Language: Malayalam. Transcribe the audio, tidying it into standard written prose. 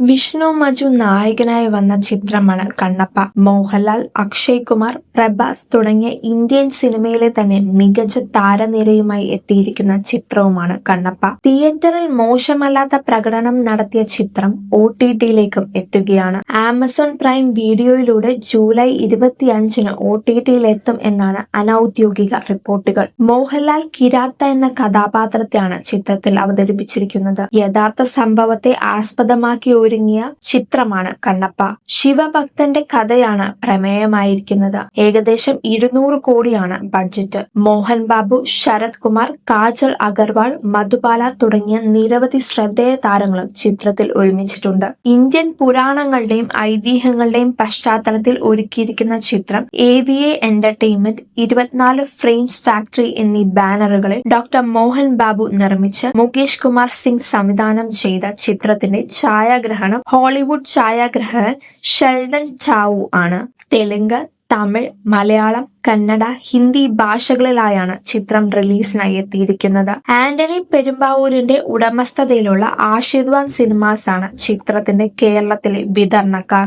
വിഷ്ണു മഞ്ജു നായകനായി വന്ന ചിത്രമാണ് കണ്ണപ്പ. മോഹൻലാൽ, അക്ഷയ് കുമാർ, പ്രഭാസ് തുടങ്ങിയ ഇന്ത്യൻ സിനിമയിലെ തന്നെ മികച്ച താരനിരയുമായി എത്തിയിരിക്കുന്ന ചിത്രവുമാണ് കണ്ണപ്പ. തിയേറ്ററിൽ മോശമല്ലാത്ത പ്രകടനം നടത്തിയ ചിത്രം OTT-യിലേക്കും എത്തുകയാണ്. ആമസോൺ പ്രൈം വീഡിയോയിലൂടെ ജൂലൈ 25-ന് OTT-യിലെത്തും എന്നാണ് അനൌദ്യോഗിക റിപ്പോർട്ടുകൾ. മോഹൻലാൽ കിരാത്ത എന്ന കഥാപാത്രത്തെയാണ് ചിത്രത്തിൽ അവതരിപ്പിച്ചിരിക്കുന്നത്. യഥാർത്ഥ സംഭവത്തെ ആസ്പദമാക്കി ഒരുങ്ങിയ ചിത്രമാണ് കണ്ണപ്പ. ശിവഭക്തന്റെ കഥയാണ് പ്രമേയമായിരിക്കുന്നത്. ഏകദേശം 200 കോടിയാണ് ബഡ്ജറ്റ്. മോഹൻ ബാബു, ശരത് കുമാർ, കാജൽ അഗർവാൾ, മധുബാല തുടങ്ങിയ നിരവധി ശ്രദ്ധേയ താരങ്ങളും ചിത്രത്തിൽ ഒരുമിച്ചിട്ടുണ്ട്. ഇന്ത്യൻ പുരാണങ്ങളുടെയും ഐതിഹ്യങ്ങളുടെയും പശ്ചാത്തലത്തിൽ ഒരുക്കിയിരിക്കുന്ന ചിത്രം AVA എന്റർടൈൻമെന്റ്, 24 ഫ്രെയിംസ് ഫാക്ടറി എന്നീ ബാനറുകളിൽ ഡോക്ടർ മോഹൻ ബാബു നിർമ്മിച്ച് മുകേഷ് കുമാർ സിംഗ് സംവിധാനം ചെയ്ത ചിത്രത്തിന്റെ ഛായാഗ്രഹണം ഹോളിവുഡ് ഛായാഗ്രഹകൻ ഷെൽഡൻ ചാവു ആണ്. തെലുങ്ക്, തമിഴ്, മലയാളം, കന്നഡ, ഹിന്ദി ഭാഷകളിലായാണ് ചിത്രം റിലീസിനായി എത്തിയിരിക്കുന്നത്. ആന്റണി പെരുമ്പാവൂരിന്റെ ഉടമസ്ഥതയിലുള്ള ആശീർവാദ് സിനിമാസ് ആണ് ചിത്രത്തിന്റെ കേരളത്തിലെ വിതരണക്കാർ.